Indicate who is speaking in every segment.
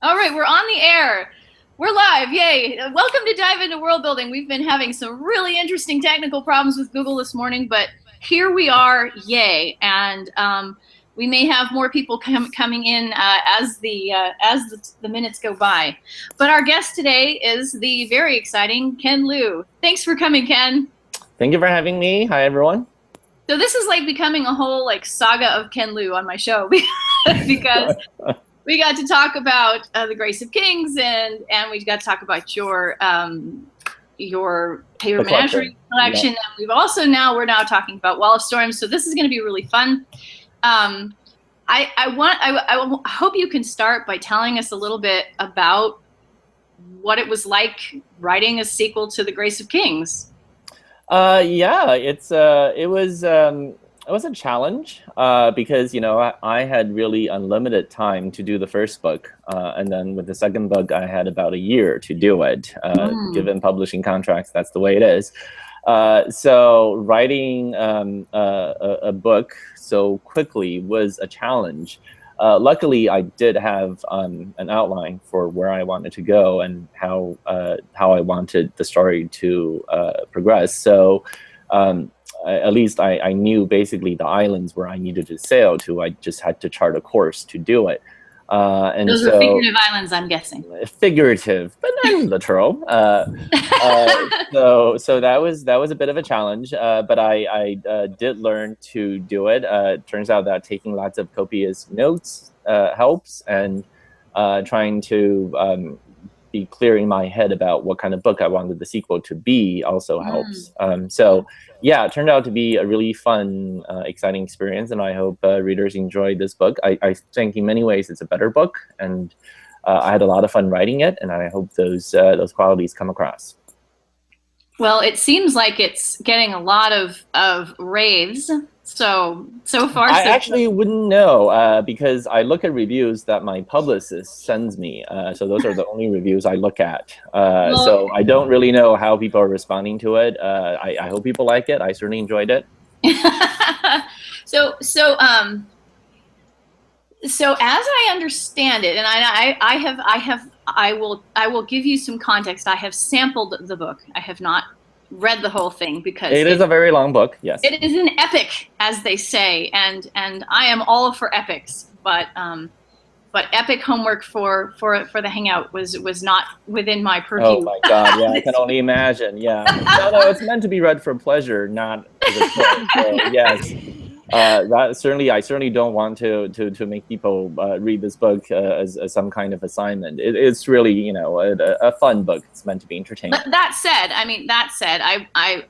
Speaker 1: All right, we're on the air. We're live. Yay. Welcome to Dive into World Building. We've been having some really interesting technical problems with Google this morning, but here we are. Yay. And we may have more people coming in as the minutes go by. But our guest today is the very exciting Ken Liu. Thanks for coming, Ken.
Speaker 2: Thank you for having me. Hi, everyone.
Speaker 1: So this is like becoming a whole like saga of Ken Liu on my show because we got to talk about the Grace of Kings, and we got to talk about your paper
Speaker 2: The collection.
Speaker 1: menagerie collection.
Speaker 2: Yeah.
Speaker 1: And we're now talking about Wall of Storms. So this is going to be really fun. I hope you can start by telling us a little bit about what it was like writing a sequel to the Grace of Kings.
Speaker 2: Yeah, it was a challenge because I had really unlimited time to do the first book, and then with the second book I had about a year to do it. Given publishing contracts, that's the way it is. So writing a book so quickly was a challenge. Luckily, I did have an outline for where I wanted to go and how I wanted the story to progress. So at least I knew basically the islands where I needed to sail to. I just had to chart a course to do it. And
Speaker 1: Those are
Speaker 2: so
Speaker 1: figurative islands, I'm guessing.
Speaker 2: figurative, but not literal. So that was a bit of a challenge, but I did learn to do it. Turns out that taking lots of copious notes helps, and trying to be clear in my head about what kind of book I wanted the sequel to be also helps. So yeah, it turned out to be a really fun, exciting experience, and I hope readers enjoyed this book. I think in many ways it's a better book, and I had a lot of fun writing it, and I hope those qualities come across.
Speaker 1: Well, it seems like it's getting a lot of raves. So far,
Speaker 2: I
Speaker 1: so
Speaker 2: actually wouldn't know because I look at reviews that my publicist sends me. So those are the only reviews I look at.
Speaker 1: well,
Speaker 2: So I don't really know how people are responding to it. I hope people like it. I certainly enjoyed it.
Speaker 1: so so um so as I understand it, and I will give you some context. I have sampled the book. I have not read the whole thing because
Speaker 2: It is a very long book, yes.
Speaker 1: it is an epic, as they say, and I am all for epics, but epic homework for the hangout was not within my
Speaker 2: Oh
Speaker 1: purview.
Speaker 2: my God, yeah, I can only imagine. Yeah. No, it's meant to be read for pleasure, not as a chore. So yes. I certainly don't want to make people read this book as some kind of assignment. It's really, a fun book. It's meant to be
Speaker 1: But
Speaker 2: entertaining.
Speaker 1: that said,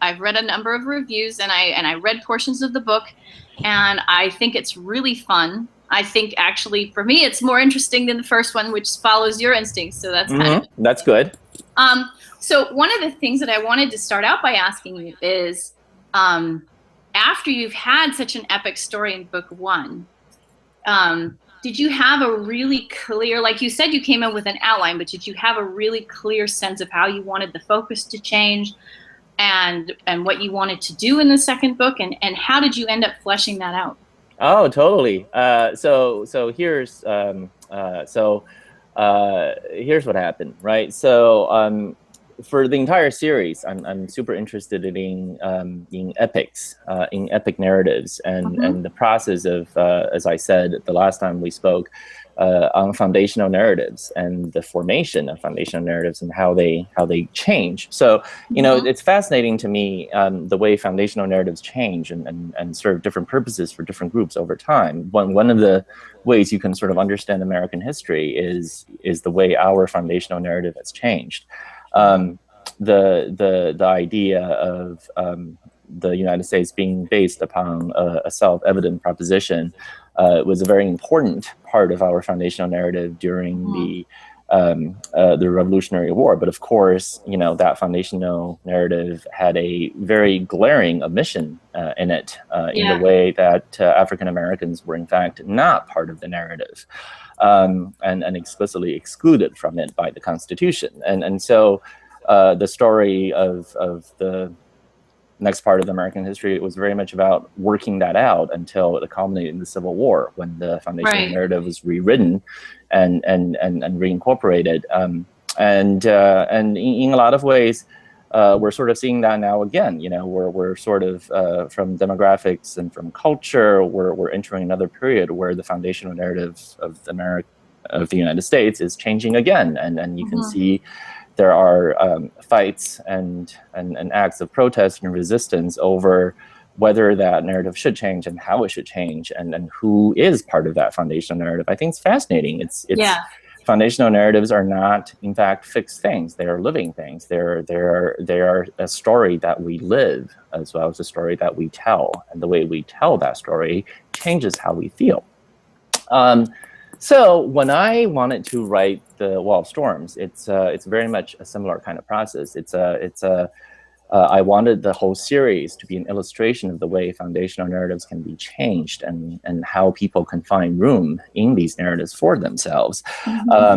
Speaker 1: I've read a number of reviews, and I read portions of the book, and I think it's really fun. I think actually for me it's more interesting than the first one, which follows your instincts. So that's kind of
Speaker 2: That's good.
Speaker 1: um. So one of the things that I wanted to start out by asking you is, after you've had such an epic story in book one, did you have a really clear, like you said, you came in with an outline, but did you have a really clear sense of how you wanted the focus to change and what you wanted to do in the second book, and how did you end up fleshing that out?
Speaker 2: Oh, totally. Here's what happened, right? For the entire series, I'm super interested in epics, in epic narratives, and the process of, as I said the last time we spoke, on foundational narratives and the formation of foundational narratives and how they change. So it's fascinating to me the way foundational narratives change and serve different purposes for different groups over time. One of the ways you can sort of understand American history is the way our foundational narrative has changed. The idea of the United States being based upon a self-evident proposition was a very important part of our foundational narrative during the Revolutionary War. But of course, that foundational narrative had a very glaring omission in it, in the
Speaker 1: Yeah.
Speaker 2: way that African Americans were in fact not part of the narrative, and explicitly excluded from it by the Constitution. And so the story of the next part of American history, it was very much about working that out until it culminated in the Civil War, when the foundational
Speaker 1: Right.
Speaker 2: narrative was rewritten and reincorporated. And in a lot of ways, we're sort of seeing that now again. We're sort of from demographics and from culture, we're entering another period where the foundational narrative of the United States is changing again, and you can see there are fights and acts of protest and resistance over whether that narrative should change and how it should change, and who is part of that foundational narrative. I think it's fascinating. It's foundational narratives are not, in fact, fixed things. They are living things. They are a story that we live, as well as a story that we tell. And the way we tell that story changes how we feel. So when I wanted to write The Wall of Storms, it's very much a similar kind of process. I wanted the whole series to be an illustration of the way foundational narratives can be changed and how people can find room in these narratives for themselves.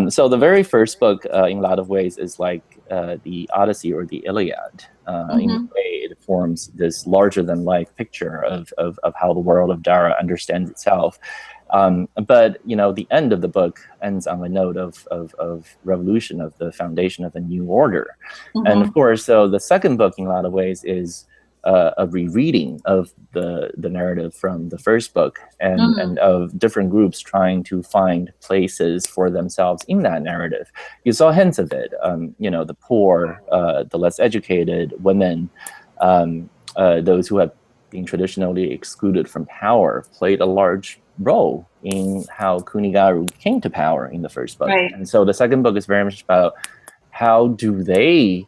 Speaker 2: So the very first book, in a lot of ways, is like the Odyssey or the Iliad. In a way, it forms this larger-than-life picture of how the world of Dara understands itself. But the end of the book ends on a note of revolution, of the foundation of a new order. And of course, so the second book, in a lot of ways, is a rereading of the narrative from the first book, and of different groups trying to find places for themselves in that narrative. You saw hints of it. The poor, the less educated, women, those who have been traditionally excluded from power played a large role in how Kunigaru came to power in the first book. Right. And so the second book is very much about how do they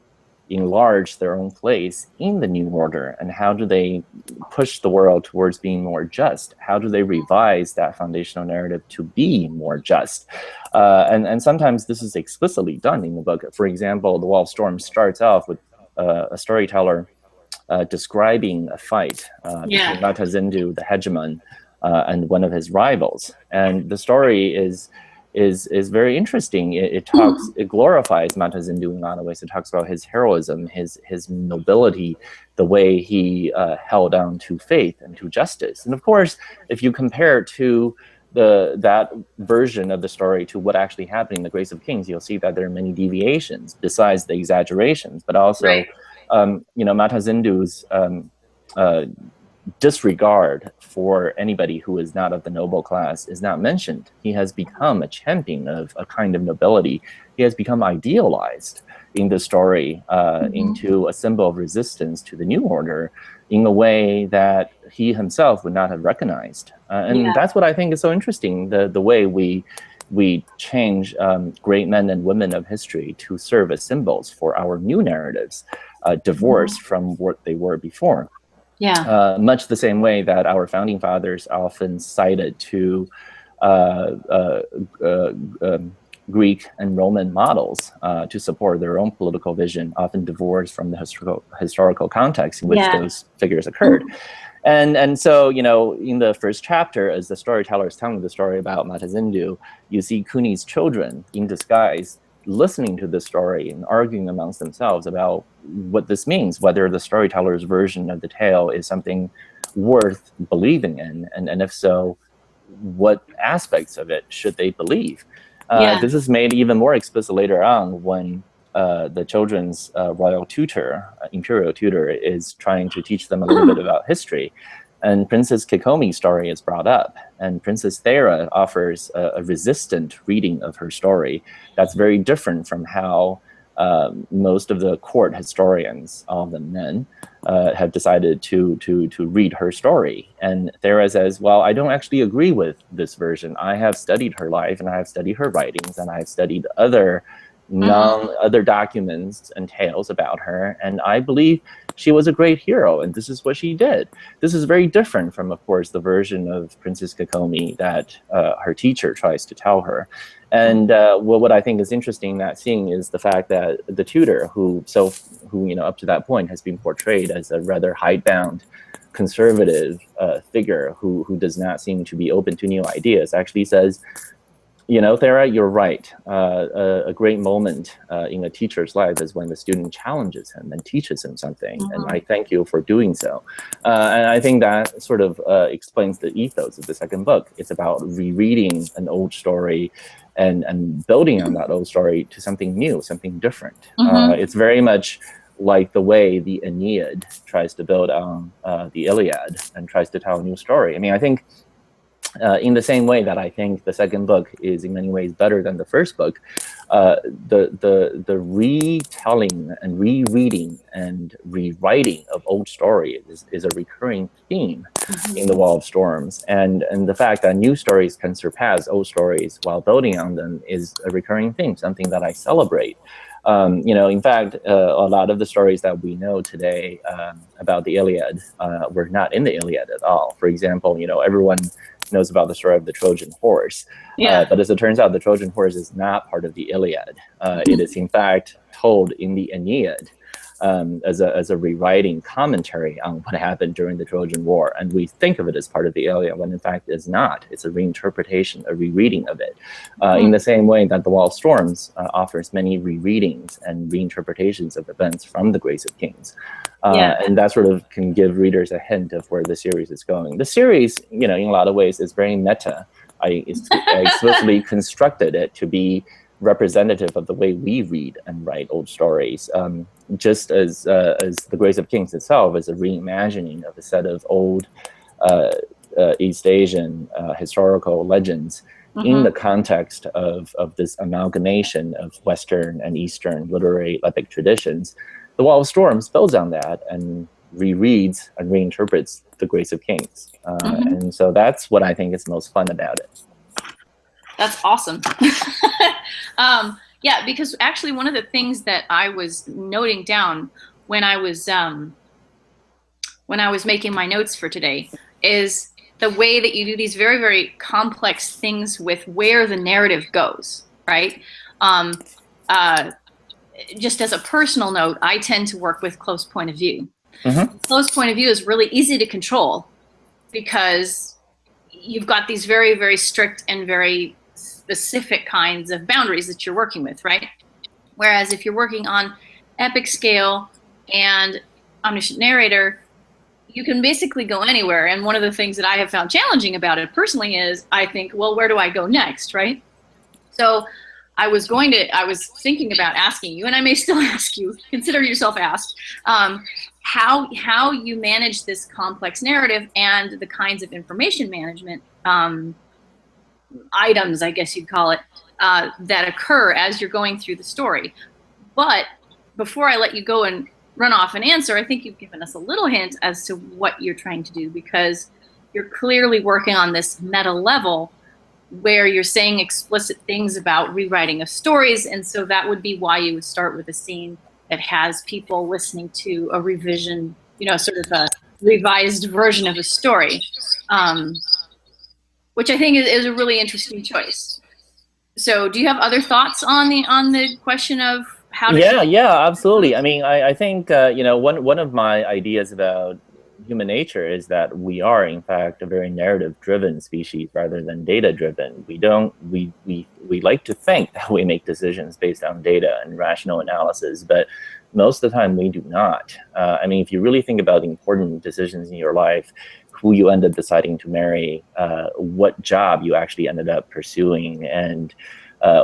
Speaker 2: enlarge their own place in the new order, and how do they push the world towards being more just? How do they revise that foundational narrative to be more just? And sometimes this is explicitly done in the book. For example, The Wall of Storms starts off with a storyteller describing a fight between Mata Zindu, the hegemon, and one of his rivals. And the story is very interesting. It glorifies Mata Zindu in a lot of ways. It talks about his heroism, his nobility, the way he held on to faith and to justice. And of course, if you compare it to that version of the story to what actually happened in The Grace of Kings, you'll see that there are many deviations besides the exaggerations, but also Mata Zindu's disregard for anybody who is not of the noble class is not mentioned. He has become a champion of a kind of nobility. He has become idealized in the story into a symbol of resistance to the new order in a way that he himself would not have recognized. And that's what I think is so interesting, the way we change great men and women of history to serve as symbols for our new narratives, divorced from what they were before. Much the same way that our founding fathers often cited to Greek and Roman models to support their own political vision, often divorced from the historical context in which those figures occurred. And so, in the first chapter, as the storyteller is telling the story about Mata Zindu, you see Kuni's children in disguise listening to this story and arguing amongst themselves about what this means, whether the storyteller's version of the tale is something worth believing in, and if so, what aspects of it should they believe? This is made even more explicit later on when the children's royal tutor, imperial tutor, is trying to teach them a little bit about history. And Princess Kikomi's story is brought up, and Princess Thera offers a resistant reading of her story that's very different from how most of the court historians, all of them men, have decided to read her story. And Thera says, well, I don't actually agree with this version. I have studied her life, and I have studied her writings, and I have studied other documents and tales about her, and I believe she was a great hero, and this is what she did. This is very different from, of course, the version of Princess Kikomi that her teacher tries to tell her. And what I think is interesting in that scene is the fact that the tutor, who up to that point has been portrayed as a rather hidebound, conservative figure who does not seem to be open to new ideas, actually says, Thera, you're right. A great moment in a teacher's life is when the student challenges him and teaches him something. And I thank you for doing so. And I think that sort of explains the ethos of the second book. It's about rereading an old story and building on that old story to something new, something different. It's very much like the way the Aeneid tries to build on the Iliad and tries to tell a new story. I mean, I think in the same way that I think the second book is in many ways better than the first book, the retelling and rereading and rewriting of old stories is a recurring theme in the Wall of Storms. And the fact that new stories can surpass old stories while building on them is a recurring theme, something that I celebrate. In fact, a lot of the stories that we know today about the Iliad were not in the Iliad at all. For example, everyone knows about the story of the Trojan horse. But as it turns out, the Trojan horse is not part of the Iliad. It is, in fact, told in the Aeneid as a rewriting commentary on what happened during the Trojan War. And we think of it as part of the Iliad, when in fact it's not. It's a reinterpretation, a rereading of it. In the same way that The Wall of Storms offers many rereadings and reinterpretations of events from the Grace of Kings. And that sort of can give readers a hint of where the series is going. The series, in a lot of ways, is very meta. I explicitly constructed it to be representative of the way we read and write old stories, just as the Grace of Kings itself is a reimagining of a set of old East Asian historical legends in the context of this amalgamation of Western and Eastern literary epic traditions. The Wall of Storms builds on that and rereads and reinterprets the Grace of Kings. And so that's what I think is most fun about it.
Speaker 1: That's awesome. Yeah, because actually one of the things that I was noting down when I was making my notes for today is the way that you do these very, very complex things with where the narrative goes, right? Just as a personal note, I tend to work with close point of view. Close point of view is really easy to control because you've got these very, very strict and very specific kinds of boundaries that you're working with, right? Whereas if you're working on epic scale and omniscient narrator, you can basically go anywhere. And one of the things that I have found challenging about it personally is I think, well, where do I go next, right? So I was thinking about asking you, and I may still ask you, consider yourself asked, how you manage this complex narrative and the kinds of information management items, I guess you'd call it, that occur as you're going through the story. But before I let you go and run off and answer, I think you've given us a little hint as to what you're trying to do, because you're clearly working on this meta level where you're saying explicit things about rewriting of stories. And so that would be why you would start with a scene that has people listening to a revision, sort of a revised version of a story, which I think is a really interesting choice. So do you have other thoughts on the question of how to...
Speaker 2: Yeah, absolutely. I mean, I think, one of my ideas about human nature is that we are, in fact, a very narrative-driven species rather than data-driven. We like to think that we make decisions based on data and rational analysis, but most of the time we do not. I mean, if you really think about the important decisions in your life, who you end up deciding to marry, what job you actually ended up pursuing, and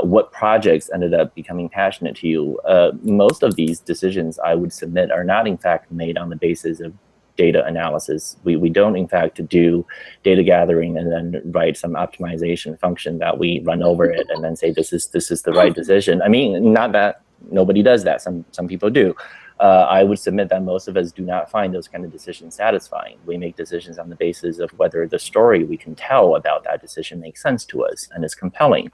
Speaker 2: what projects ended up becoming passionate to you, most of these decisions, I would submit, are not, in fact, made on the basis of data analysis. We don't, in fact, do data gathering and then write some optimization function that we run over it and then say this is the right decision. I mean, not that nobody does that. Some people do. I would submit that most of us do not find those kind of decisions satisfying. We make decisions on the basis of whether the story we can tell about that decision makes sense to us and is compelling.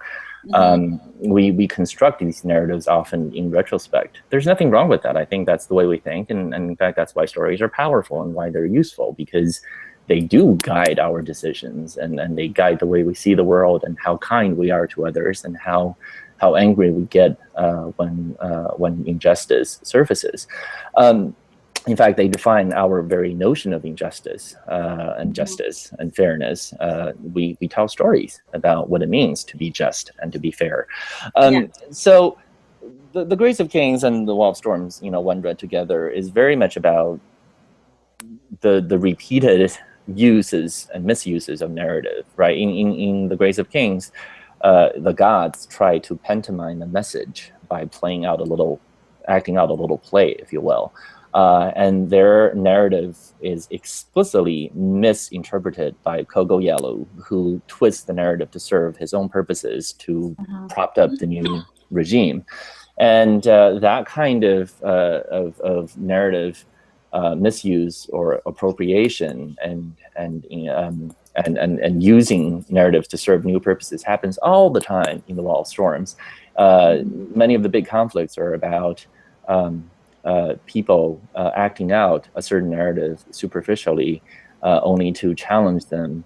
Speaker 2: We construct these narratives often in retrospect. There's nothing wrong with that. I think that's the way we think. And in fact, that's why stories are powerful and why they're useful, because they do guide our decisions and they guide the way we see the world and how kind we are to others and how angry we get when injustice surfaces. in fact, they define our very notion of injustice and justice and fairness. We tell stories about what it means to be just and to be fair. So the Grace of Kings and the Wall of Storms, when read together, is very much about the repeated uses and misuses of narrative, right? In the Grace of Kings, the gods try to pantomime a message by acting out a little play, if you will. And their narrative is explicitly misinterpreted by Kogoyalu, who twists the narrative to serve his own purposes to prop up the new regime. And that kind of narrative misuse or appropriation and using narratives to serve new purposes happens all the time in the Wall of Storms. Many of the big conflicts are about people acting out a certain narrative superficially, only to challenge them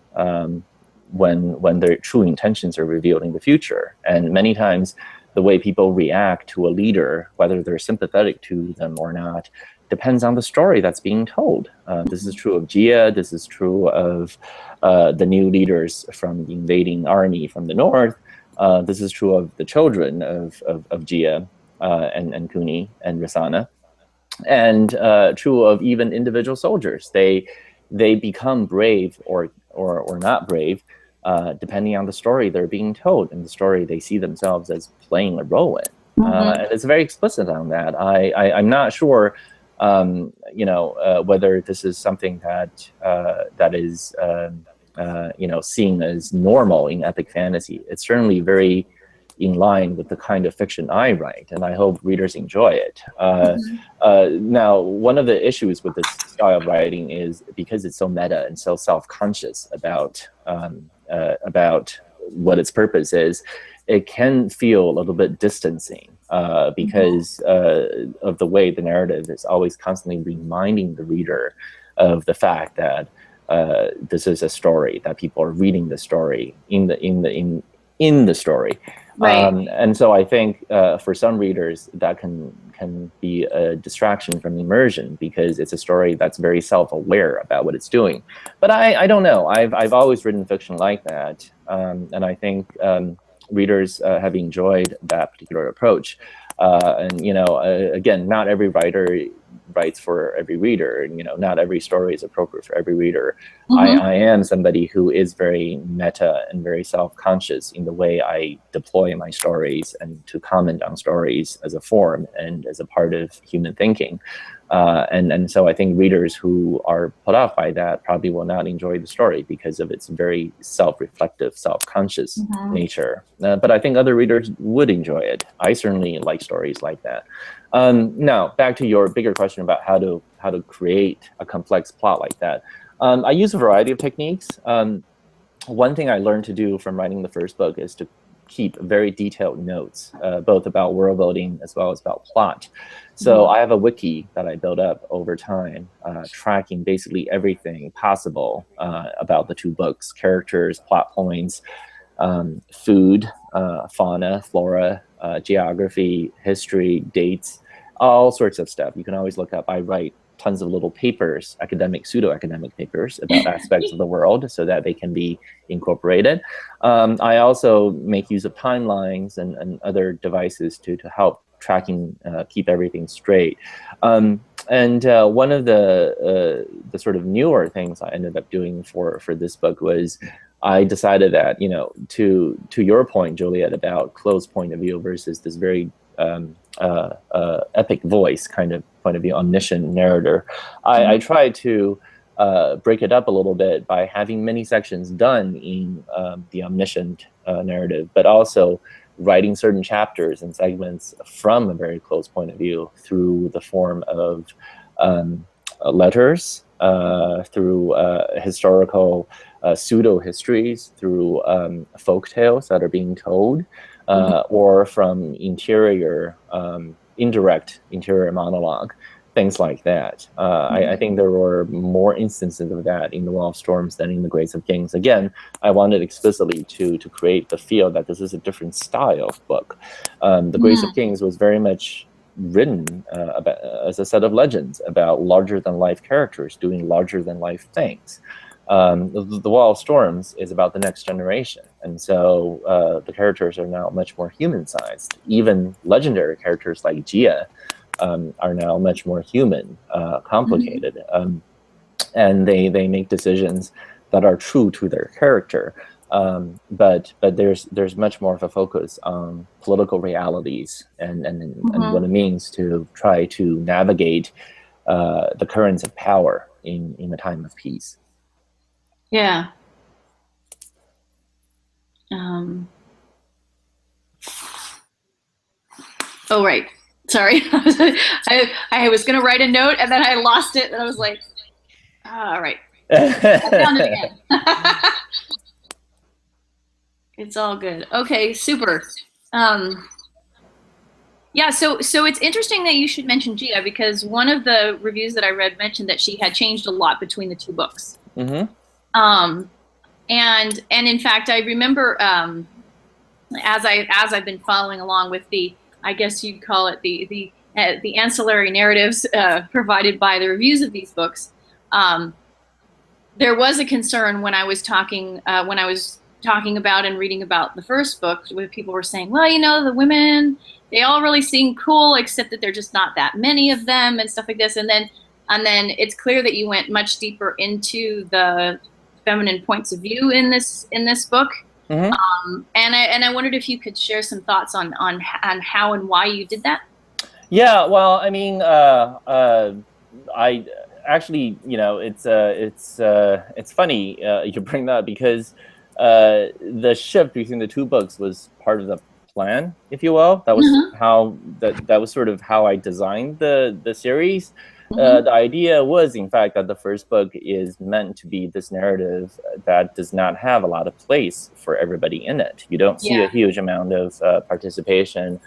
Speaker 2: when their true intentions are revealed in the future. And many times, the way people react to a leader, whether they're sympathetic to them or not, depends on the story that's being told. This is true of Jia. This is true of the new leaders from the invading army from the north. This is true of the children of Jia and Kuni and Rasana, and true of even individual soldiers. They become brave or not brave, depending on the story they're being told and the story they see themselves as playing a role in. And it's very explicit on that. I'm not sure, whether this is something that is, seen as normal in epic fantasy. It's certainly very in line with the kind of fiction I write, and I hope readers enjoy it. Now, one of the issues with this style of writing is because it's so meta and so self-conscious about what its purpose is, it can feel a little bit distancing because of the way the narrative is always constantly reminding the reader of the fact that this is a story, that people are reading the story in the story.
Speaker 1: Right.
Speaker 2: And so I think for some readers that can be a distraction from immersion because it's a story that's very self-aware about what it's doing. But I don't know. I've always written fiction like that, and I think readers have enjoyed that particular approach. And again, not every writer writes for every reader. Not every story is appropriate for every reader. I am somebody who is very meta and very self-conscious in the way I deploy my stories and to comment on stories as a form and as a part of human thinking. And so I think readers who are put off by that probably will not enjoy the story because of its very self-reflective, self-conscious nature. But I think other readers would enjoy it. I certainly like stories like that. Now, back to your bigger question about how to create a complex plot like that. I use a variety of techniques. One thing I learned to do from writing the first book is to keep very detailed notes, both about world building as well as about plot. So I have a wiki that I built up over time, tracking basically everything possible about the two books: characters, plot points, food, fauna, flora, geography, history, dates, all sorts of stuff. You can always look up. I write tons of little papers, academic, pseudo-academic papers about aspects of the world so that they can be incorporated. I also make use of timelines and other devices to help tracking, keep everything straight. And one of the sort of newer things I ended up doing for this book was I decided that, to your point, Juliet, about closed point of view versus this very epic voice kind of point of view, omniscient narrator, I tried to break it up a little bit by having many sections done in the omniscient narrative, but also writing certain chapters and segments from a very close point of view through the form of letters, through historical pseudo-histories, through folk tales that are being told, or from indirect interior monologue, things like that. I think there were more instances of that in the Wall of Storms than in the Grace of Kings. Again, I wanted explicitly to create the feel that this is a different style of book. The Grace of Kings was very much written as a set of legends about larger-than-life characters doing larger-than-life things. The Wall of Storms is about the next generation, and so the characters are now much more human-sized. Even legendary characters like Jia are now much more human, complicated, and they make decisions that are true to their character. But there's much more of a focus on political realities and what it means to try to navigate the currents of power in a time of peace.
Speaker 1: Yeah. Oh, right. Sorry. I was going to write a note and then I lost it and I was like, all right. I found it again. It's all good. Okay, super. Yeah, so it's interesting that you should mention Gia, because one of the reviews that I read mentioned that she had changed a lot between the two books. And in fact, I remember as I've been following along with the, I guess you'd call it the ancillary narratives provided by the reviews of these books. There was a concern when I was talking about and reading about the first book, where people were saying, well, you know, the women, they all really seem cool, except that they're just not that many of them and stuff like this. And then it's clear that you went much deeper into the feminine points of view in this book. And I wondered if you could share some thoughts on how and why you did that.
Speaker 2: Yeah, well, I mean, I actually, you know, it's funny you bring that, because the shift between the two books was part of the plan, if you will. That was how that was sort of how I designed the series. The idea was, in fact, that the first book is meant to be this narrative that does not have a lot of place for everybody in it. You don't see a huge amount of participation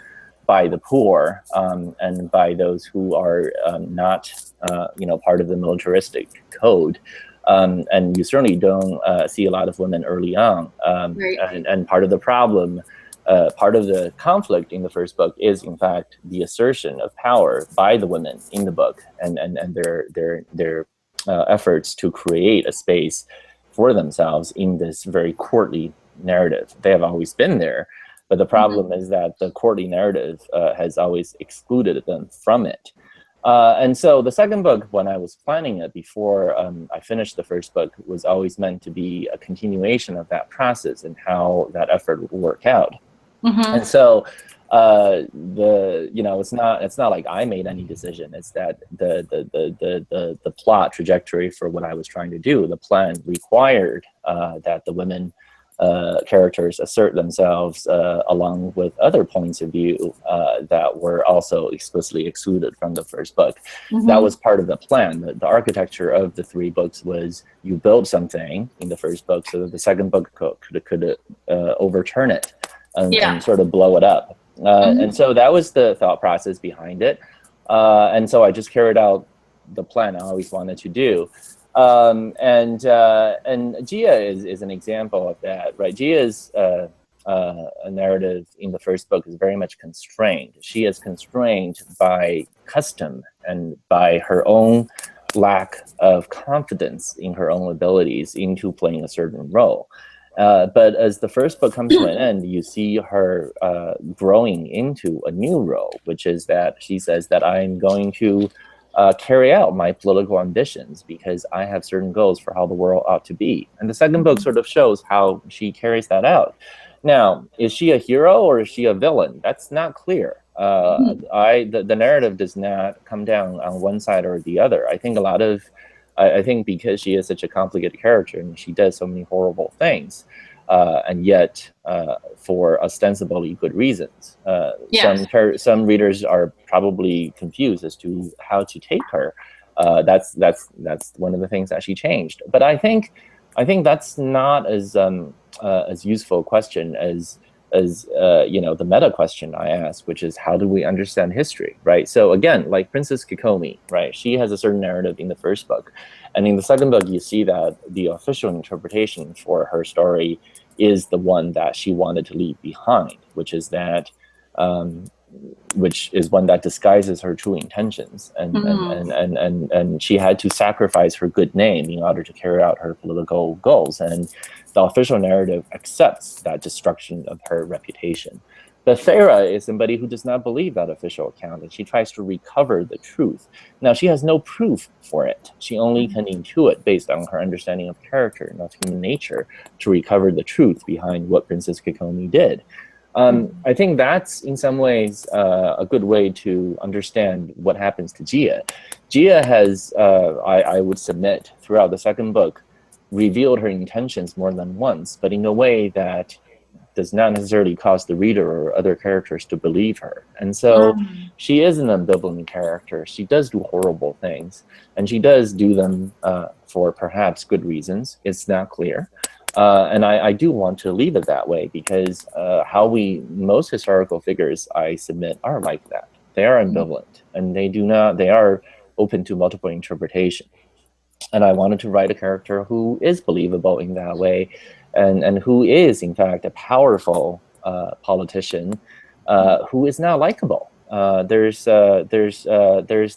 Speaker 2: by the poor and by those who are not, you know, part of the militaristic code. And you certainly don't see a lot of women early on. And part of the problem, part of the conflict in the first book is, in fact, the assertion of power by the women in the book, and their efforts to create a space for themselves in this very courtly narrative. They have always been there, but the problem is that the courtly narrative has always excluded them from it. And so the second book, when I was planning it before I finished the first book, was always meant to be a continuation of that process and how that effort would work out. And so you know, it's not like I made any decision. It's that the plot trajectory for what I was trying to do, the plan required that the women characters assert themselves along with other points of view that were also explicitly excluded from the first book. That was part of the plan. The architecture of the three books was you build something in the first book so that the second book could overturn it and sort of blow it up. And so that was the thought process behind it. And so I just carried out the plan I always wanted to do. And Gia is an example of that, right? Gia's a narrative in the first book is very much constrained. She is constrained by custom and by her own lack of confidence in her own abilities into playing a certain role. But as the first book comes to an end, you see her growing into a new role, which is that she says that I'm going to carry out my political ambitions because I have certain goals for how the world ought to be. And the second book sort of shows how she carries that out. Now, is she a hero or is she a villain? That's not clear. The narrative does not come down on one side or the other. I think I think because she is such a complicated character and she does so many horrible things, and yet for ostensibly good reasons. Some readers are probably confused as to how to take her. That's one of the things that she changed. But I think that's not as useful a question as you know, the meta question I asked, which is how do we understand history, right? So again, like Princess Kikomi, right? She has a certain narrative in the first book, and in the second book, you see that the official interpretation for her story is the one that she wanted to leave behind, which is that which is one that disguises her true intentions, and she had to sacrifice her good name in order to carry out her political goals, and the official narrative accepts that destruction of her reputation. But Thera is somebody who does not believe that official account, and she tries to recover the truth. Now, she has no proof for it. She only can intuit, based on her understanding of character and of human nature, to recover the truth behind what Princess Kikomi did. I think that's, in some ways, a good way to understand what happens to Jia. Jia has, I would submit, throughout the second book, revealed her intentions more than once, but in a way that does not necessarily cause the reader or other characters to believe her. And so she is an ambivalent character. She does do horrible things, and she does do them for perhaps good reasons. It's not clear. And I do want to leave it that way, because most historical figures, I submit, are like that. They are ambivalent, and they are open to multiple interpretation. And I wanted to write a character who is believable in that way, and who is, in fact, a powerful politician who is not likable. There's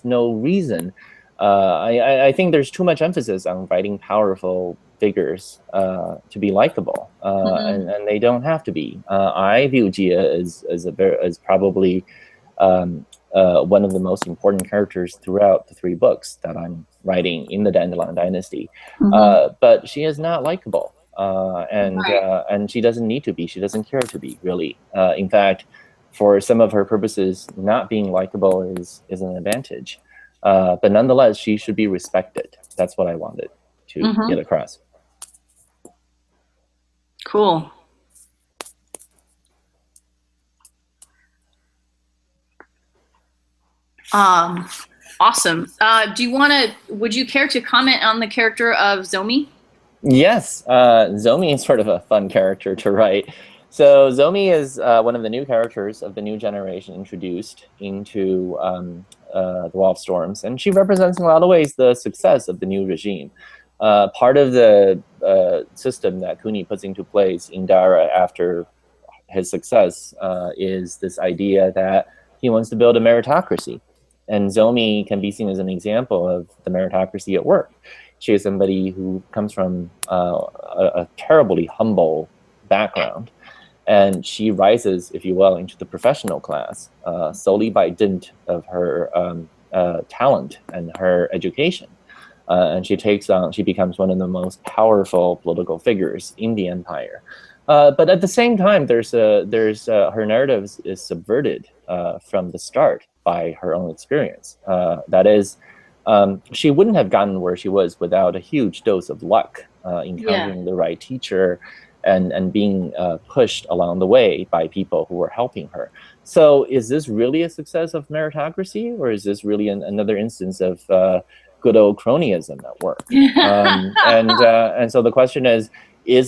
Speaker 2: no reason. I think there's too much emphasis on writing powerful figures to be likable, and they don't have to be. I view Jia as probably one of the most important characters throughout the 3 books that I'm writing in the Dandelion Dynasty. But she is not likable, and she doesn't need to be. She doesn't care to be, really. In fact, for some of her purposes, not being likable is an advantage. But nonetheless, she should be respected. That's what I wanted to get across.
Speaker 1: Cool. Awesome. Would you care to comment on the character of Zomi?
Speaker 2: Yes, Zomi is sort of a fun character to write. So Zomi is one of the new characters of the new generation introduced into the Wall of Storms, and she represents in a lot of ways the success of the new regime. Part of the system that Kuni puts into place in Dara after his success is this idea that he wants to build a meritocracy. And Zomi can be seen as an example of the meritocracy at work. She is somebody who comes from a terribly humble background, and she rises, if you will, into the professional class solely by dint of her talent and her education. And she becomes one of the most powerful political figures in the empire. But at the same time, her narrative is subverted from the start by her own experience. That is, she wouldn't have gotten where she was without a huge dose of luck, encountering the right teacher and being pushed along the way by people who were helping her. So is this really a success of meritocracy, or is this really another instance of good old cronyism at work? And so the question is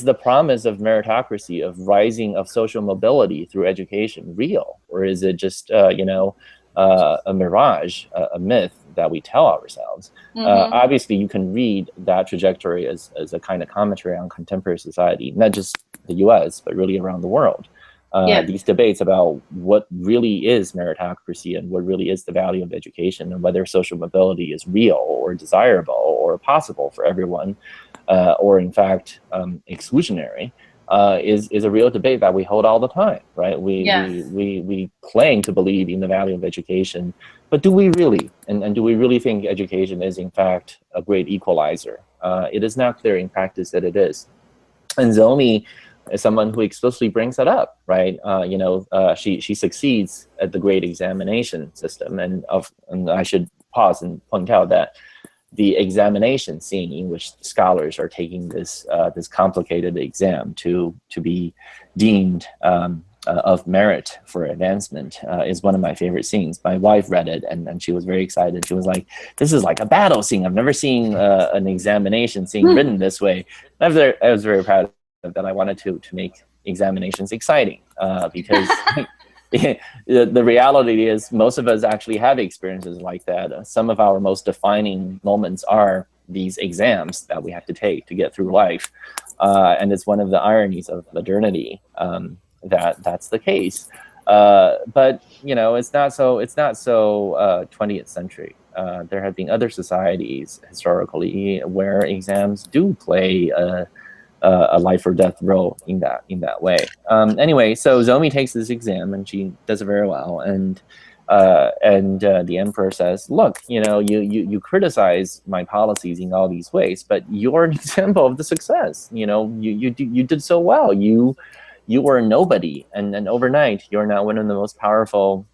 Speaker 2: the promise of meritocracy, of rising of social mobility through education, real? Or is it just, a mirage, a myth that we tell ourselves? Obviously, you can read that trajectory as a kind of commentary on contemporary society, not just the US, but really around the world. These debates about what really is meritocracy and what really is the value of education, and whether social mobility is real or desirable or possible for everyone, or in fact exclusionary, is a real debate that we hold all the time, right? We claim to believe in the value of education, but do we really? And do we really think education is in fact a great equalizer? It is not clear in practice that it is. And Zomi is someone who explicitly brings that up, right? She succeeds at the grade examination system, and I should pause and point out that the examination scene in which scholars are taking this complicated exam to be deemed of merit for advancement is one of my favorite scenes. My wife read it, and she was very excited. She was like, "This is like a battle scene. I've never seen an examination scene written this way." I was very proud of that. I wanted to make examinations exciting because the reality is most of us actually have experiences like that. Some of our most defining moments are these exams that we have to take to get through life. And it's one of the ironies of modernity that's the case. But it's not so 20th century. There have been other societies historically where exams do play a life or death role in that way. Anyway, so Zomi takes this exam and she does it very well, and the emperor says, "Look, you criticize my policies in all these ways, but you're an example of the success. You did so well. You were a nobody, and then overnight you're now one of the most powerful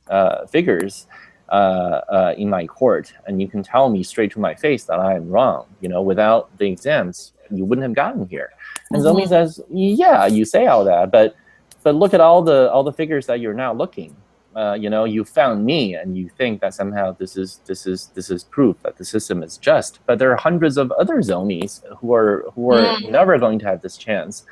Speaker 2: figures in my court, and you can tell me straight to my face that I am wrong. Without the exams, you wouldn't have gotten here." And Zomi says, "Yeah, you say all that, but look at all the figures that you're now looking. You found me, and you think that somehow this is proof that the system is just. But there are hundreds of other Zomis who are never going to have this chance,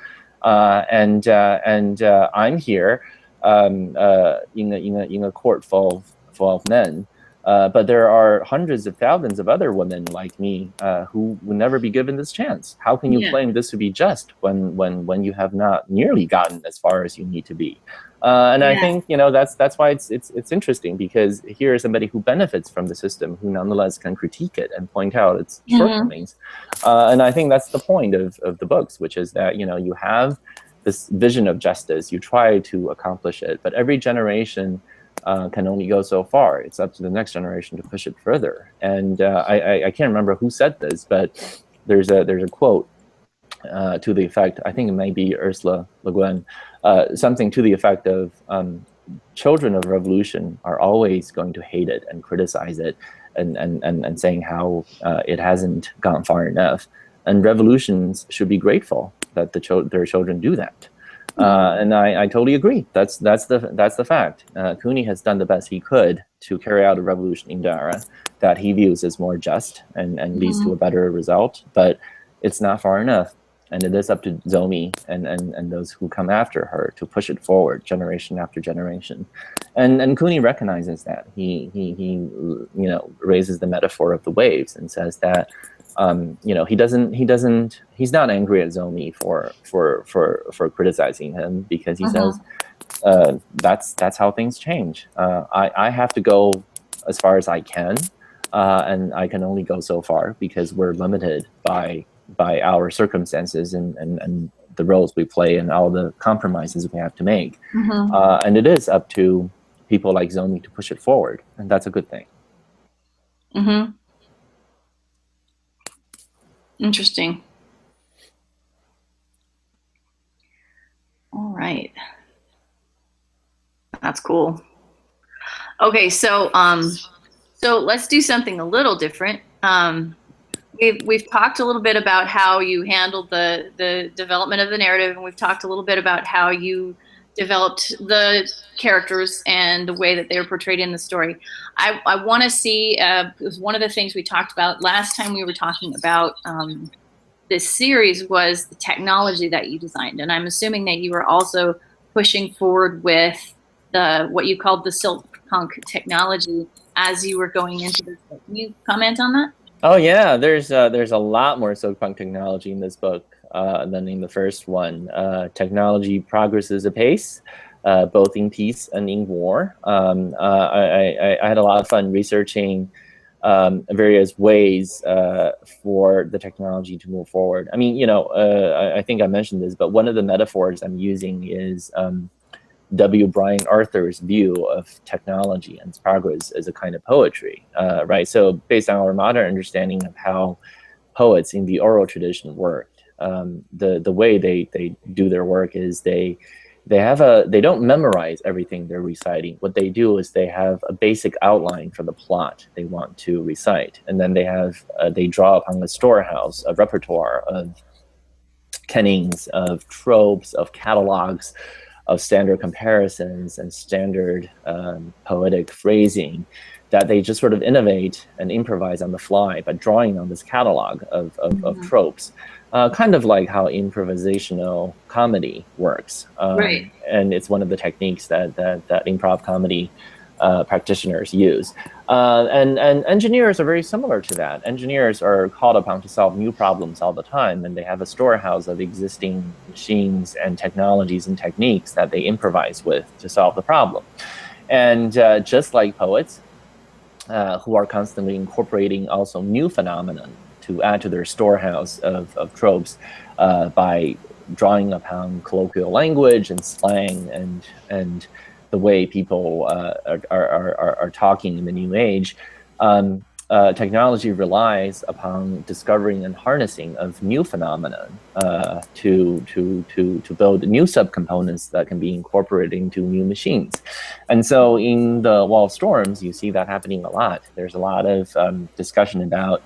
Speaker 2: and I'm here in a court full of men." But there are hundreds of thousands of other women like me who will never be given this chance. How can you claim this to be just when you have not nearly gotten as far as you need to be? I think that's why it's interesting, because here is somebody who benefits from the system, who nonetheless can critique it and point out its shortcomings. And I think that's the point of the books, which is that you have this vision of justice, you try to accomplish it, but every generation can only go so far. It's up to the next generation to push it further. And I can't remember who said this, but there's a quote to the effect, I think it may be Ursula Le Guin, something to the effect of children of revolution are always going to hate it and criticize it and saying how it hasn't gone far enough. And revolutions should be grateful that their children do that. And I totally agree. That's the fact. Cooney has done the best he could to carry out a revolution in Dara that he views as more just and leads to a better result. But it's not far enough, and it is up to Zomi and those who come after her to push it forward generation after generation. And Cooney recognizes that. He raises the metaphor of the waves and says that he's not angry at Zomi for criticizing him, because he says that's how things change. I have to go as far as I can, and I can only go so far because we're limited by our circumstances and the roles we play and all the compromises we have to make. And it is up to people like Zomi to push it forward, and that's a good thing.
Speaker 1: Interesting. All right. That's cool. Okay, so let's do something a little different. We've talked a little bit about how you handled the development of the narrative, and we've talked a little bit about how you developed the characters and the way that they were portrayed in the story. I want to see, it was one of the things we talked about last time we were talking about this series was the technology that you designed. And I'm assuming that you were also pushing forward with what you called the silk punk technology as you were going into this book. Can you comment on that?
Speaker 2: Oh yeah, there's a lot more silk punk technology in this book than in the first one. Technology progresses apace, both in peace and in war. I had a lot of fun researching various ways for the technology to move forward. I mean, I think I mentioned this, but one of the metaphors I'm using is W. Brian Arthur's view of technology and its progress as a kind of poetry, right? So based on our modern understanding of how poets in the oral tradition worked, the way they do their work is they don't memorize everything they're reciting. What they do is they have a basic outline for the plot they want to recite, and then they draw upon a storehouse, a repertoire of kennings, of tropes, of catalogs, of standard comparisons and standard poetic phrasing that they just sort of innovate and improvise on the fly by drawing on this catalog of tropes, kind of like how improvisational comedy works.
Speaker 1: Right.
Speaker 2: And it's one of the techniques that improv comedy practitioners use. And engineers are very similar to that. Engineers are called upon to solve new problems all the time, and they have a storehouse of existing machines and technologies and techniques that they improvise with to solve the problem. And just like poets, who are constantly incorporating also new phenomenon to add to their storehouse of tropes by drawing upon colloquial language and slang and the way people are talking in the new age. Technology relies upon discovering and harnessing of new phenomena to build new subcomponents that can be incorporated into new machines. And so in the Wall of Storms, you see that happening a lot. There's a lot of discussion about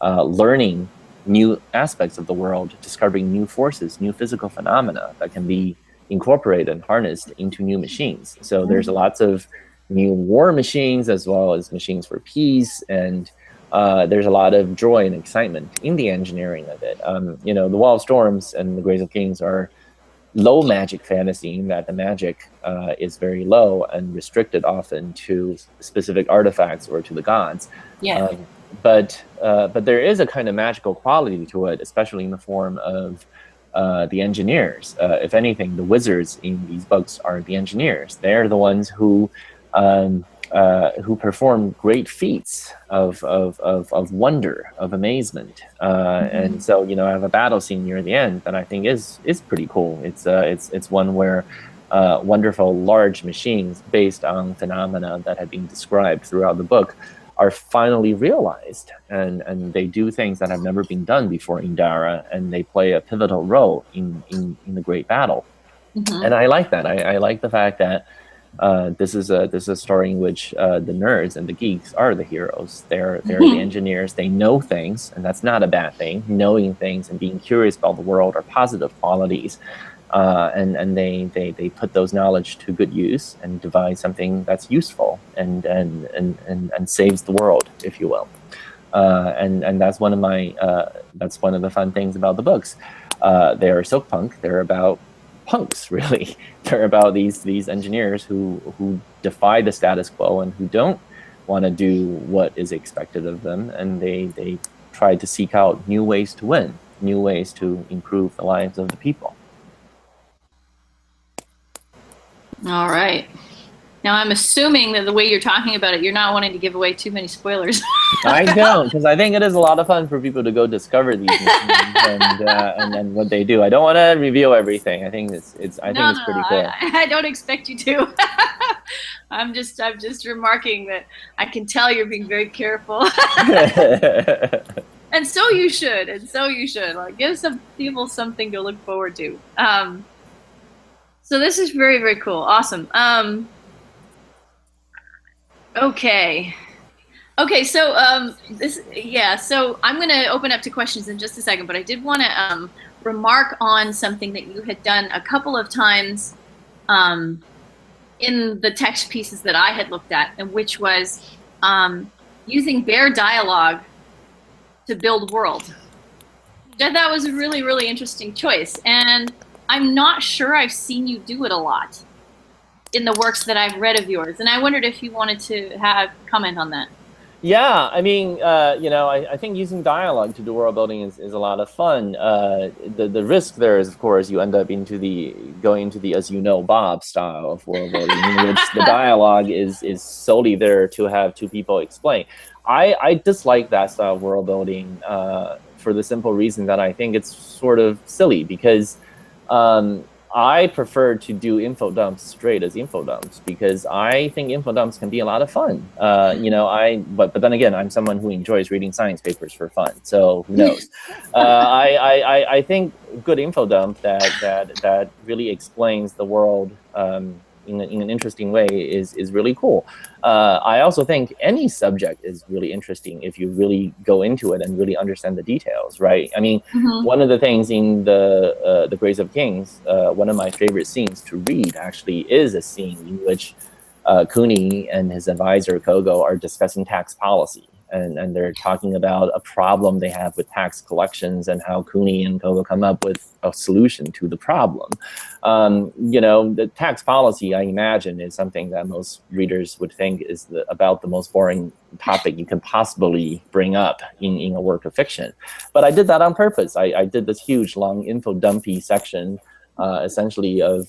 Speaker 2: learning new aspects of the world, discovering new forces, new physical phenomena that can be incorporated and harnessed into new machines. So there's lots of new war machines as well as machines for peace, and there's a lot of joy and excitement in the engineering of it. You know, the Wall of Storms and the Graves of Kings are low magic fantasy in that the magic is very low and restricted often to specific artifacts or to the gods.
Speaker 1: Yeah.
Speaker 2: But there is a kind of magical quality to it, especially in the form of the engineers. If anything, the wizards in these books are the engineers. They're the ones who perform great feats of wonder, of amazement. And so, you know, I have a battle scene near the end that I think is pretty cool. It's one where wonderful large machines based on phenomena that have been described throughout the book are finally realized, and they do things that have never been done before in Dara, and they play a pivotal role in the great battle. And I like that. I like the fact that this is a story in which the nerds and the geeks are the heroes. They're the engineers. They know things, and that's not a bad thing. Knowing things and being curious about the world are positive qualities. And they put those knowledge to good use and devise something that's useful and saves the world, if you will. And that's one of the fun things about the books. They are silk punk. They're about punks, really. They're about these engineers who defy the status quo and who don't want to do what is expected of them, and they try to seek out new ways to win, new ways to improve the lives of the people.
Speaker 1: All right. Now, I'm assuming that the way you're talking about it, you're not wanting to give away too many spoilers.
Speaker 2: I don't, because I think it is a lot of fun for people to go discover these machines and then what they do. I don't want to reveal everything. I think it's pretty cool.
Speaker 1: I don't expect you to. I'm just remarking that I can tell you're being very careful. And so you should. Like, give some people something to look forward to. So this is very, very cool. Awesome. Okay. So so I'm going to open up to questions in just a second, but I did want to remark on something that you had done a couple of times in the text pieces that I had looked at, and which was using bare dialogue to build world. That was a really, really interesting choice, and I'm not sure I've seen you do it a lot in the works that I've read of yours, and I wondered if you wanted to have comment on that.
Speaker 2: Yeah, I mean, I think using dialogue to do world building is a lot of fun. The risk there is, of course, you end up going into the as you know Bob style of world building, in which the dialogue is solely there to have two people explain. I dislike that style of world building for the simple reason that I think it's sort of silly, because I prefer to do info dumps straight as info dumps, because I think info dumps can be a lot of fun. But then again, I'm someone who enjoys reading science papers for fun, so who knows? I think good info dump that really explains the world in an interesting way is really cool. I also think any subject is really interesting if you really go into it and really understand the details, right? I mean, one of the things in the Graves of Kings, one of my favorite scenes to read actually is a scene in which Cooney and his advisor Kogo are discussing tax policy. and they're talking about a problem they have with tax collections and how Cooney and co come up with a solution to the problem. The tax policy, I imagine, is something that most readers would think is about the most boring topic you can possibly bring up in a work of fiction. But I did that on purpose. I did this huge, long, info dumpy section, essentially of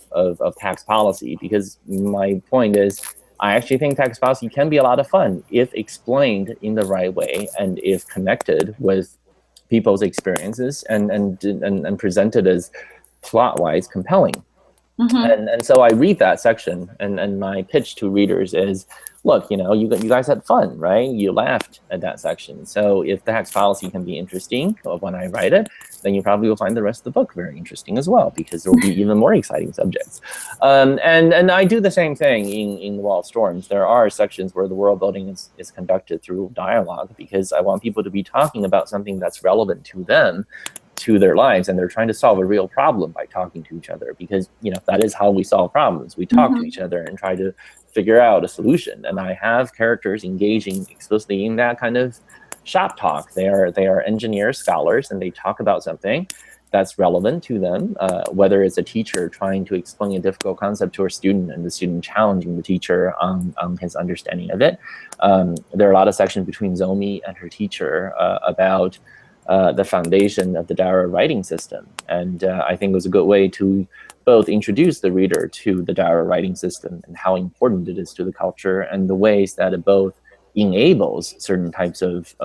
Speaker 2: tax policy, because my point is, I actually think tax policy can be a lot of fun if explained in the right way and if connected with people's experiences and presented as plot-wise compelling. And so I read that section, and my pitch to readers is, look, you guys had fun, right? You laughed at that section. So if tax policy can be interesting when I write it, then you probably will find the rest of the book very interesting as well, because there will be even more exciting subjects. And I do the same thing in The Wall of Storms. There are sections where the world building is conducted through dialogue, because I want people to be talking about something that's relevant to them, to their lives, and they're trying to solve a real problem by talking to each other, because that is how we solve problems. We talk to each other and try to figure out a solution. And I have characters engaging explicitly in that kind of shop talk. They are engineers, scholars, and they talk about something that's relevant to them, whether it's a teacher trying to explain a difficult concept to a student and the student challenging the teacher on his understanding of it. There are a lot of sections between Zomi and her teacher about the foundation of the Dara writing system. And I think it was a good way to both introduce the reader to the Dara writing system and how important it is to the culture, and the ways that it both enables certain types of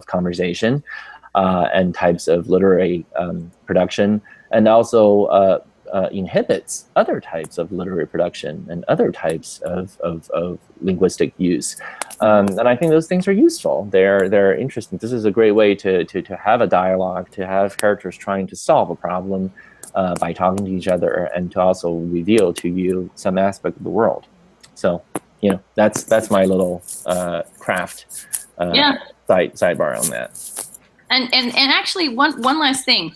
Speaker 2: conversation and types of literary production, and also inhibits other types of literary production and other types of linguistic use. And I think those things are useful. They're interesting. This is a great way to have a dialogue, to have characters trying to solve a problem by talking to each other, and to also reveal to you some aspect of the world. So, that's my little craft sidebar on that.
Speaker 1: And actually, one last thing.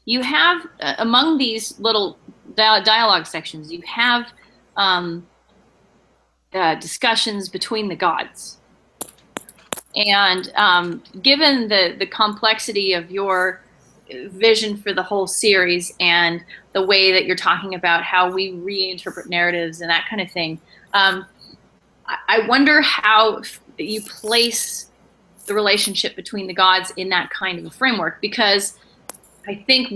Speaker 1: You have, among these little dialogue sections, you have discussions between the gods. And given the complexity of your vision for the whole series, and the way that you're talking about how we reinterpret narratives and that kind of thing, I wonder how you place the relationship between the gods in that kind of a framework, because I think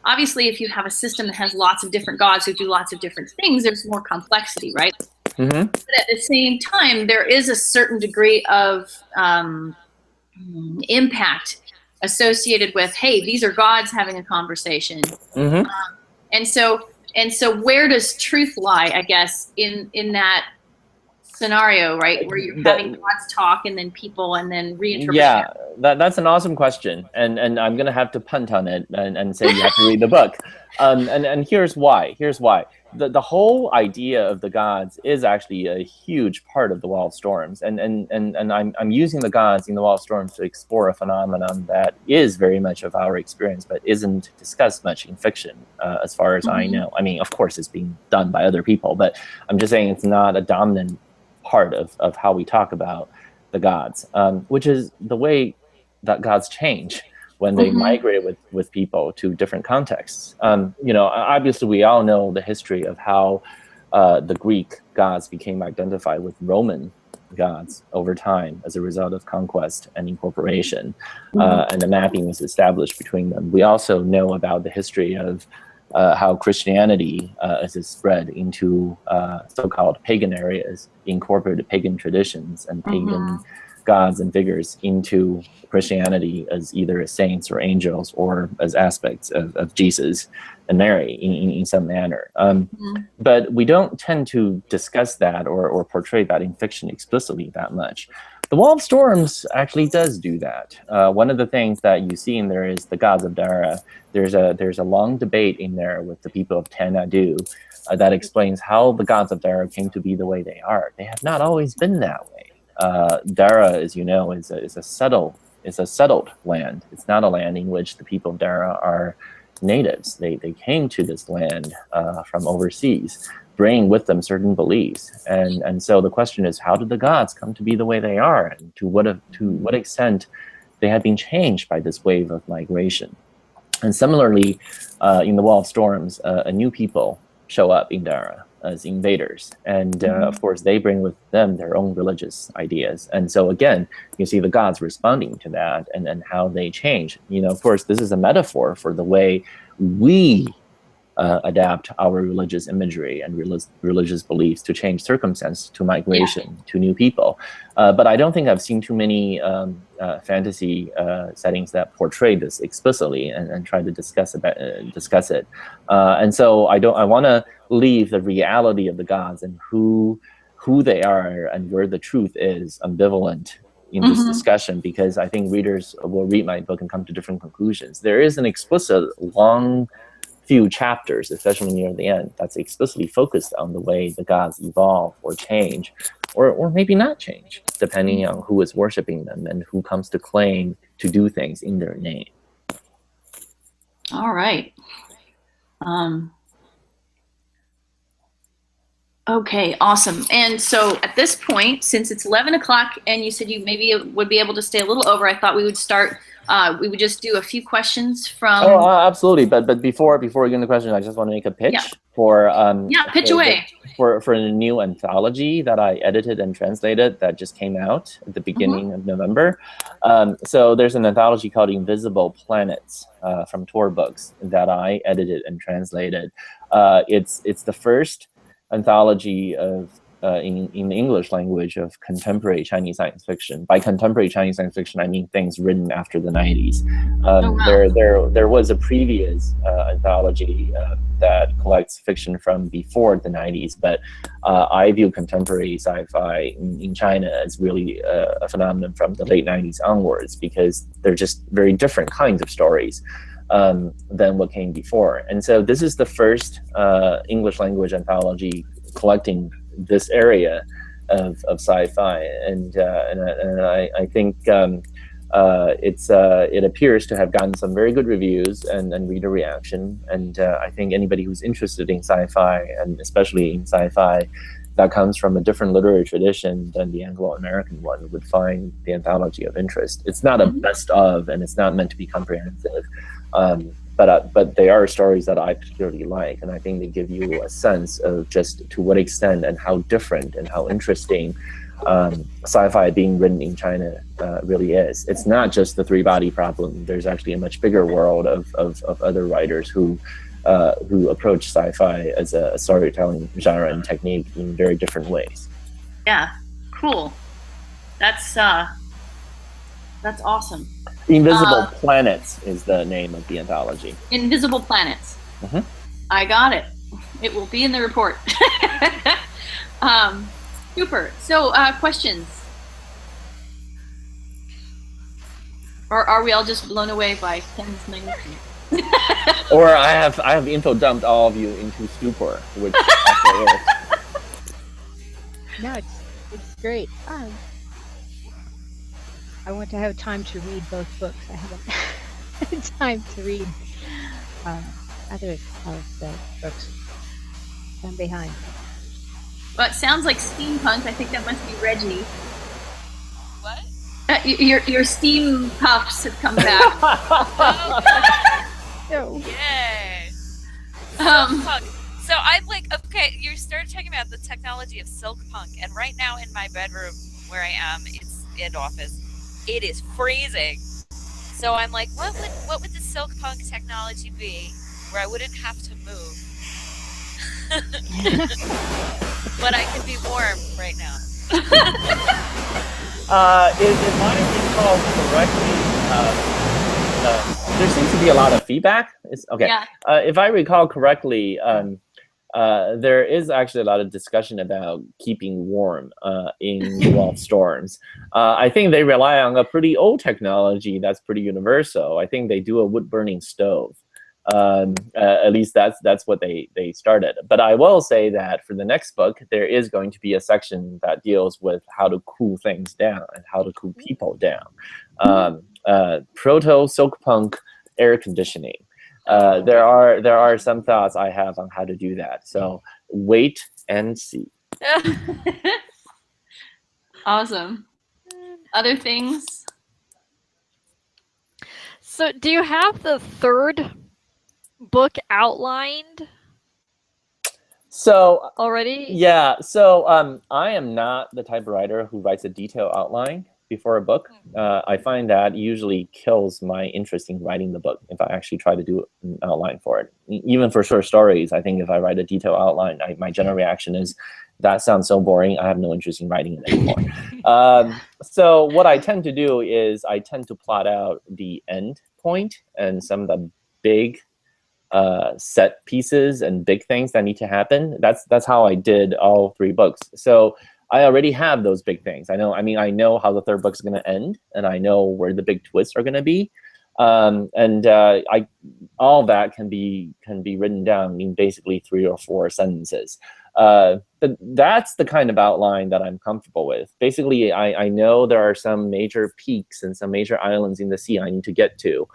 Speaker 1: obviously if you have a system that has lots of different gods who do lots of different things, there's more complexity, right? But at the same time, there is a certain degree of impact associated with, hey, these are gods having a conversation. And so where does truth lie, I guess, in that scenario, right, where you're having gods talk and then people and then reinterpret?
Speaker 2: Yeah, that's an awesome question, and I'm gonna have to punt on it and say you have to read the book. And here's why. The whole idea of the gods is actually a huge part of the Wall of Storms, and I'm using the gods in the Wall of Storms to explore a phenomenon that is very much of our experience, but isn't discussed much in fiction, as far as I know. I mean, of course, it's being done by other people, but I'm just saying it's not a dominant part of how we talk about the gods, which is the way that gods change when they migrate with people to different contexts. Obviously we all know the history of how the Greek gods became identified with Roman gods over time as a result of conquest and incorporation, and the mapping was established between them. We also know about the history of how Christianity, as it spread into so-called pagan areas, incorporated pagan traditions and pagan gods and figures into Christianity as either as saints or angels, or as aspects of Jesus and Mary in some manner. But we don't tend to discuss that or portray that in fiction explicitly that much. The Wall of Storms actually does do that. One of the things that you see in there is the gods of Dara. There's a long debate in there with the people of Tanadu that explains how the gods of Dara came to be the way they are. They have not always been that way. Dara, as you know, is a settled land. It's not a land in which the people of Dara are natives. They came to this land from overseas, bring with them certain beliefs. And so the question is, how did the gods come to be the way they are, and to what extent they have been changed by this wave of migration? And similarly, in the Wall of Storms, a new people show up in Dara as invaders. And of course, they bring with them their own religious ideas. And so again, you see the gods responding to that and how they change. Of course, this is a metaphor for the way we adapt our religious imagery and religious beliefs to change circumstance, to migration, to new people. But I don't think I've seen too many fantasy settings that portray this explicitly and try to discuss it. And so I want to leave the reality of the gods and who they are and where the truth is ambivalent in this discussion, because I think readers will read my book and come to different conclusions. There is an explicit long few chapters, especially near the end, that's explicitly focused on the way the gods evolve or change, or maybe not change, depending on who is worshiping them and who comes to claim to do things in their name.
Speaker 1: All right. Okay, awesome. And so at this point, since it's 11 o'clock and you said you maybe would be able to stay a little over, I thought we would start, we would just do a few questions from...
Speaker 2: Oh, absolutely. But before we get into the question, I just want to make a pitch for...
Speaker 1: pitch away.
Speaker 2: For a new anthology that I edited and translated that just came out at the beginning of November. So there's an anthology called Invisible Planets from Tor Books that I edited and translated. It's the first anthology of in the English language of contemporary Chinese science fiction. By contemporary Chinese science fiction, I mean things written after the 90s. There was a previous anthology that collects fiction from before the 90s, but I view contemporary sci-fi in China as really a phenomenon from the late 90s onwards, because they're just very different kinds of stories than what came before. And so this is the first English language anthology collecting this area of sci-fi, and I think it appears to have gotten some very good reviews and reader reaction. And I think anybody who's interested in sci-fi, and especially in sci-fi that comes from a different literary tradition than the Anglo-American one, would find the anthology of interest. It's not a best of, and it's not meant to be comprehensive. But they are stories that I particularly like, and I think they give you a sense of just to what extent and how different and how interesting sci-fi being written in China really is. It's not just the three-body problem. There's actually a much bigger world of other writers who approach sci-fi as a storytelling genre and technique in very different ways.
Speaker 1: Yeah, cool. That's awesome.
Speaker 2: Invisible Planets is the name of the anthology.
Speaker 1: Invisible Planets. I got it. It will be in the report. Super. So, questions? Or are we all just blown away by Ken's magnificence?
Speaker 2: Or I have info dumped all of you into stupor, which actually is.
Speaker 3: No, it's great. I want to have time to read both books. I haven't had time to read other of the books. I'm behind.
Speaker 1: Well, it sounds like steampunk. I think that must be Reggie.
Speaker 4: What?
Speaker 1: Your steam puffs have come back.
Speaker 3: No.
Speaker 4: Yay. So I'm like, okay, you started talking about the technology of silk punk, and right now in my bedroom where I am, it's in office, it is freezing. So I'm like, what would the silk punk technology be where I wouldn't have to move? But I can be warm right now.
Speaker 2: If I recall correctly, there seems to be a lot of feedback. Okay. Yeah. If I recall correctly, there is actually a lot of discussion about keeping warm in the Wall of Storms. I think they rely on a pretty old technology that's pretty universal. I think they do a wood-burning stove. At least that's what they started. But I will say that for the next book, there is going to be a section that deals with how to cool things down and how to cool people down. Proto silk punk air conditioning. There are some thoughts I have on how to do that. So wait and see.
Speaker 1: Awesome. Other things?
Speaker 5: So do you have the third book outlined
Speaker 2: So
Speaker 5: already?
Speaker 2: yeah, so I am not the type of writer who writes a detailed outline before a book. I find that usually kills my interest in writing the book if I actually try to do an outline for it. Even for short stories, I think if I write a detailed outline, my general reaction is, that sounds so boring, I have no interest in writing it anymore. So what I tend to do is I tend to plot out the end point and some of the big set pieces and big things that need to happen. That's how I did all 3 books. So I already have those big things. I know how the third book's going to end, and I know where the big twists are going to be. All that can be written down in basically 3 or 4 sentences. But that's the kind of outline that I'm comfortable with. Basically, I know there are some major peaks and some major islands in the sea I need to get to.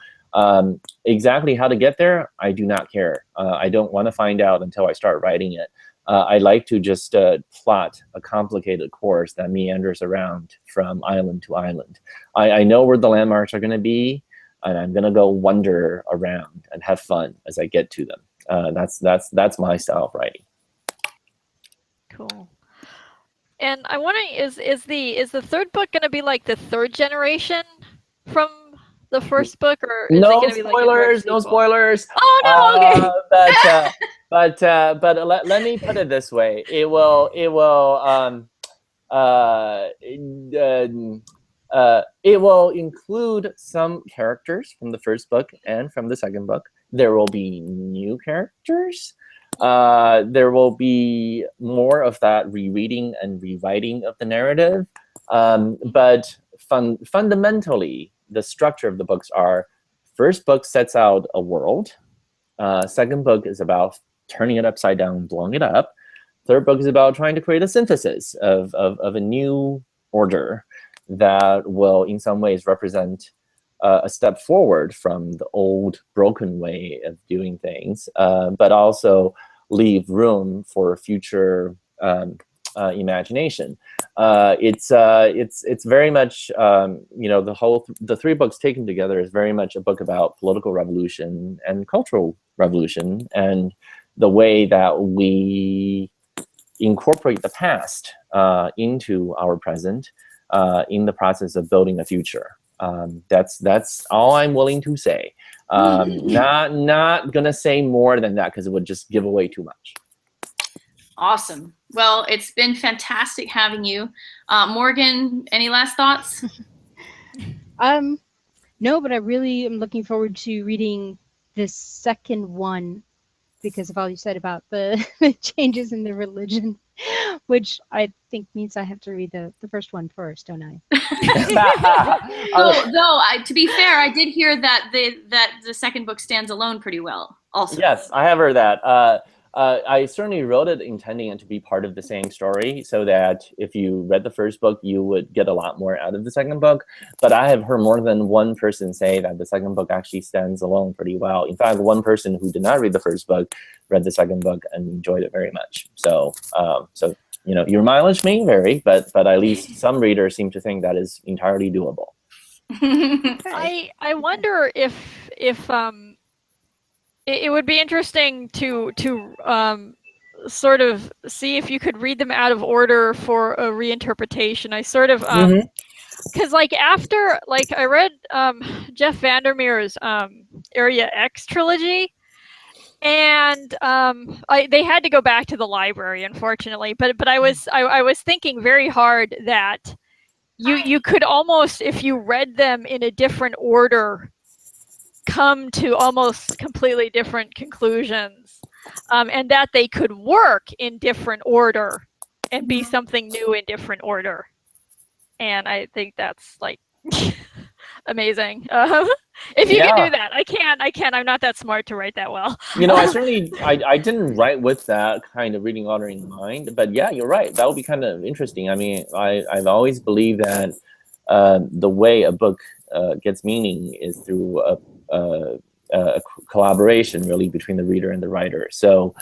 Speaker 2: Exactly how to get there, I do not care. I don't want to find out until I start writing it. I like to just plot a complicated course that meanders around from island to island. I know where the landmarks are going to be, and I'm going to go wander around and have fun as I get to them. That's my style of writing.
Speaker 5: Cool. And I'm wondering, is the third book going to be like the third generation from the first book, or is it going to be like a direct sequel?
Speaker 2: No spoilers.
Speaker 5: Oh no! Okay.
Speaker 2: But let me put it this way: it will include some characters from the first book and from the second book. There will be new characters. There will be more of that rereading and rewriting of the narrative. But fundamentally, the structure of the books are: first book sets out a world. Second book is about turning it upside down, blowing it up. Third book is about trying to create a synthesis of a new order that will, in some ways, represent a step forward from the old, broken way of doing things, but also leave room for future imagination. It's very much, the 3 books taken together is very much a book about political revolution and cultural revolution, and the way that we incorporate the past into our present in the process of building a future. That's all I'm willing to say. Not gonna say more than that, because it would just give away too much.
Speaker 1: Awesome. Well, it's been fantastic having you. Morgan, any last thoughts?
Speaker 3: No, but I really am looking forward to reading the second one because of all you said about the changes in the religion, which I think means I have to read the first one first, don't I?
Speaker 1: Though, to be fair, I did hear that the second book stands alone pretty well also.
Speaker 2: Yes, I have heard that. I certainly wrote it intending it to be part of the same story, so that if you read the first book, you would get a lot more out of the second book. But I have heard more than one person say that the second book actually stands alone pretty well. In fact, one person who did not read the first book read the second book and enjoyed it very much. So your mileage may vary, but at least some readers seem to think that is entirely doable.
Speaker 5: I wonder if it would be interesting to sort of see if you could read them out of order for a reinterpretation. I sort of because after I read Jeff Vandermeer's Area X trilogy, and they had to go back to the library, unfortunately. But I was thinking very hard that you could almost, if you read them in a different order, come to almost completely different conclusions, and that they could work in different order and be something new in different order. And I think that's amazing. If you can do that, I can. I'm not that smart to write that well.
Speaker 2: I didn't write with that kind of reading order in mind, but yeah, you're right. That would be kind of interesting. I mean, I've always believed that the way a book gets meaning is through a collaboration really between the reader and the writer. So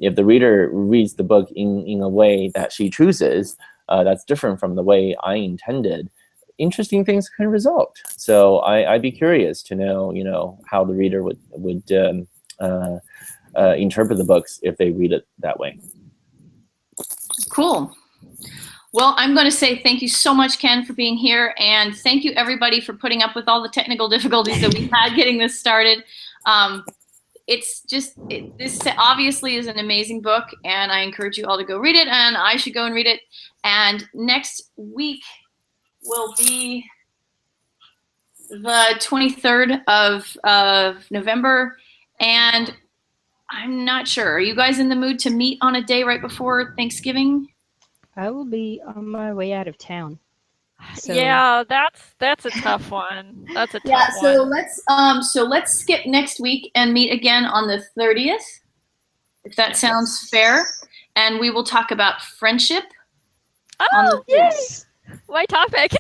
Speaker 2: if the reader reads the book in a way that she chooses, that's different from the way I intended, interesting things can result. So I'd be curious to know, how the reader would interpret the books if they read it that way.
Speaker 1: Cool. Well, I'm going to say thank you so much, Ken, for being here, and thank you everybody for putting up with all the technical difficulties that we had getting this started. It's just, this obviously is an amazing book, and I encourage you all to go read it, and I should go and read it. And next week will be the 23rd of November, and I'm not sure. Are you guys in the mood to meet on a day right before Thanksgiving?
Speaker 3: I will be on my way out of town. So.
Speaker 5: Yeah, that's a tough one. That's a tough
Speaker 1: Yeah, so
Speaker 5: one.
Speaker 1: let's skip next week and meet again on the 30th, if that sounds fair. And we will talk about friendship.
Speaker 5: Oh, yay! My topic.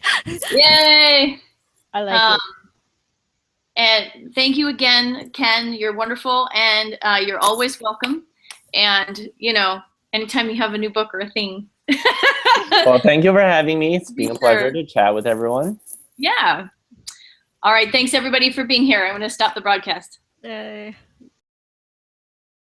Speaker 1: Yay!
Speaker 3: I like it.
Speaker 1: And thank you again, Ken. You're wonderful, and you're always welcome. And anytime you have a new book or a thing.
Speaker 2: Well, thank you for having me. It's been a pleasure to chat with everyone.
Speaker 1: Yeah. All right. Thanks everybody for being here. I'm going to stop the broadcast.
Speaker 5: Yay.